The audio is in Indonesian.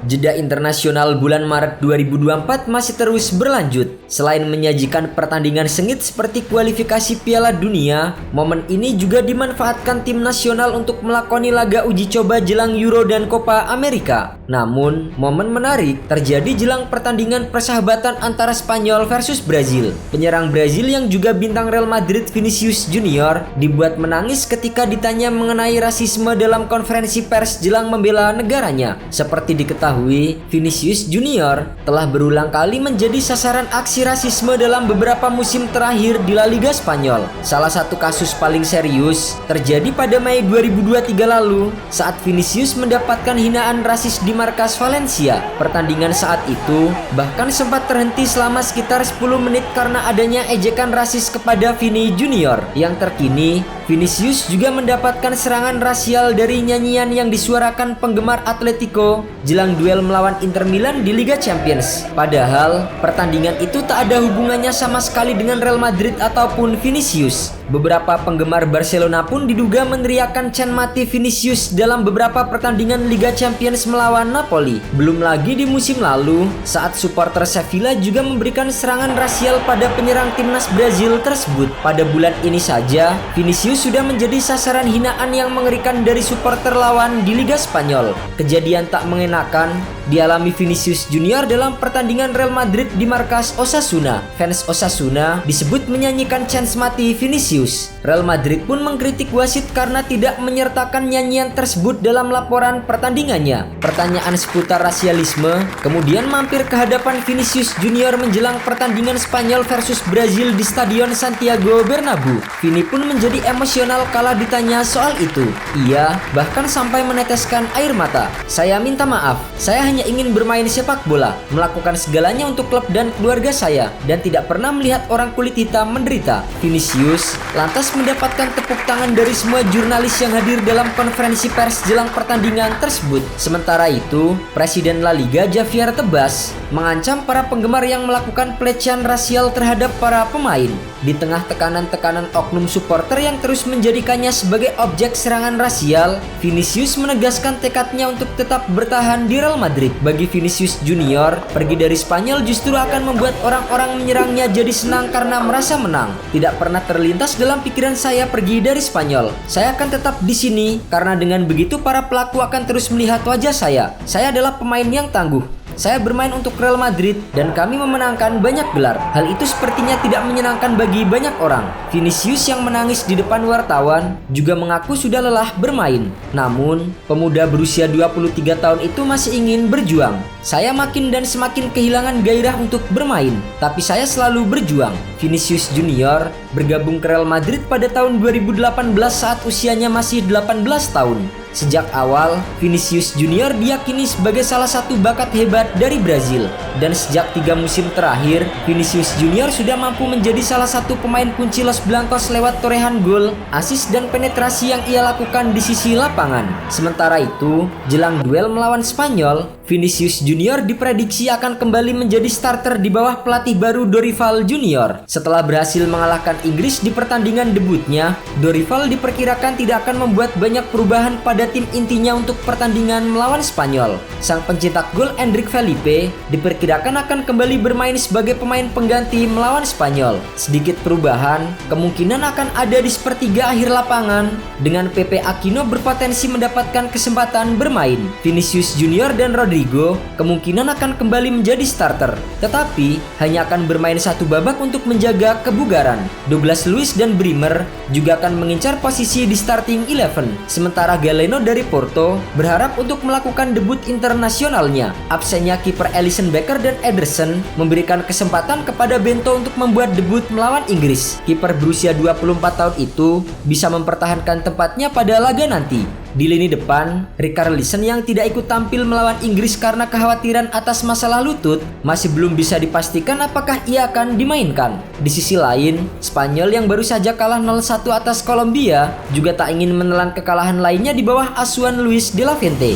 Jeda internasional bulan Maret 2024 masih terus berlanjut. Selain menyajikan pertandingan sengit seperti kualifikasi Piala Dunia, momen ini juga dimanfaatkan tim nasional untuk melakoni laga uji coba jelang Euro dan Copa America. Namun, momen menarik terjadi jelang pertandingan persahabatan antara Spanyol versus Brazil. Penyerang Brazil yang juga bintang Real Madrid Vinicius Junior dibuat menangis ketika ditanya mengenai rasisme dalam konferensi pers jelang membela negaranya. Seperti diketahui, Vinicius Junior telah berulang kali menjadi sasaran aksi rasisme dalam beberapa musim terakhir di La Liga Spanyol. Salah satu kasus paling serius terjadi pada Mei 2023 lalu saat Vinicius mendapatkan hinaan rasis di markas Valencia. Pertandingan saat itu bahkan sempat terhenti selama sekitar 10 menit karena adanya ejekan rasis kepada Vini Junior. Yang terkini, Vinicius juga mendapatkan serangan rasial dari nyanyian yang disuarakan penggemar Atletico jelang duel melawan Inter Milan di Liga Champions. Padahal, pertandingan itu tak ada hubungannya sama sekali dengan Real Madrid ataupun Vinicius. Beberapa penggemar Barcelona pun diduga meneriakkan chant mati Vinicius dalam beberapa pertandingan Liga Champions melawan Napoli. Belum lagi di musim lalu, saat supporter Sevilla juga memberikan serangan rasial pada penyerang timnas Brazil tersebut. Pada bulan ini saja, Vinicius sudah menjadi sasaran hinaan yang mengerikan dari supporter lawan di Liga Spanyol. Kejadian tak mengenakan dialami Vinicius Junior dalam pertandingan Real Madrid di markas Osasuna. Fans Osasuna disebut menyanyikan chant mati Vinicius. Real Madrid pun mengkritik wasit karena tidak menyertakan nyanyian tersebut dalam laporan pertandingannya. Pertanyaan seputar rasialisme kemudian mampir ke hadapan Vinicius Junior menjelang pertandingan Spanyol versus Brazil di Stadion Santiago Bernabeu. Vini pun menjadi emosional kala ditanya soal itu. Ia bahkan sampai meneteskan air mata. "Saya minta maaf, saya hanya ingin bermain sepak bola, melakukan segalanya untuk klub dan keluarga saya, dan tidak pernah melihat orang kulit hitam menderita." Vinicius lantas mendapatkan tepuk tangan dari semua jurnalis yang hadir dalam konferensi pers jelang pertandingan tersebut. Sementara itu, Presiden La Liga Javier Tebas mengancam para penggemar yang melakukan pelecehan rasial terhadap para pemain. Di tengah tekanan-tekanan oknum supporter yang terus menjadikannya sebagai objek serangan rasial, Vinicius menegaskan tekadnya untuk tetap bertahan di Real Madrid. Bagi Vinicius Junior, pergi dari Spanyol justru akan membuat orang-orang menyerangnya jadi senang karena merasa menang. Tidak pernah terlintas dalam pikiran saya pergi dari Spanyol. Saya akan tetap di sini karena dengan begitu para pelaku akan terus melihat wajah saya. Saya adalah pemain yang tangguh. Saya bermain untuk Real Madrid dan kami memenangkan banyak gelar. Hal itu sepertinya tidak menyenangkan bagi banyak orang. Vinicius yang menangis di depan wartawan juga mengaku sudah lelah bermain. Namun, pemuda berusia 23 tahun itu masih ingin berjuang. "Saya makin dan semakin kehilangan gairah untuk bermain, tapi saya selalu berjuang." Vinicius Junior bergabung ke Real Madrid pada tahun 2018 saat usianya masih 18 tahun. Sejak awal, Vinicius Junior diyakini sebagai salah satu bakat hebat dari Brazil. Dan sejak 3 musim terakhir, Vinicius Junior sudah mampu menjadi salah satu pemain kunci Los Blancos lewat torehan gol, assist dan penetrasi yang ia lakukan di sisi lapangan. Sementara itu, jelang duel melawan Spanyol, Vinicius Junior diprediksi akan kembali menjadi starter di bawah pelatih baru Dorival Junior. Setelah berhasil mengalahkan Inggris di pertandingan debutnya, Dorival diperkirakan tidak akan membuat banyak perubahan pada tim intinya untuk pertandingan melawan Spanyol. Sang pencetak gol Endrick Felipe diperkirakan akan kembali bermain sebagai pemain pengganti melawan Spanyol. Sedikit perubahan kemungkinan akan ada di sepertiga akhir lapangan, dengan Pepe Aquino berpotensi mendapatkan kesempatan bermain. Vinicius Junior dan Rodrigo kemungkinan akan kembali menjadi starter, tetapi hanya akan bermain satu babak untuk menjaga kebugaran. Douglas Luiz dan Bremer juga akan mengincar posisi di starting 11, sementara Galeno dari Porto berharap untuk melakukan debut internasionalnya. Absennya kiper Alisson Becker dan Ederson memberikan kesempatan kepada Bento untuk membuat debut melawan Inggris. Kiper berusia 24 tahun itu bisa mempertahankan tempatnya pada laga nanti. Di lini depan, Richarlison yang tidak ikut tampil melawan Inggris karena kekhawatiran atas masalah lutut masih belum bisa dipastikan apakah ia akan dimainkan. Di sisi lain, Spanyol yang baru saja kalah 0-1 atas Kolombia juga tak ingin menelan kekalahan lainnya di bawah asuhan Luis de la Fuente.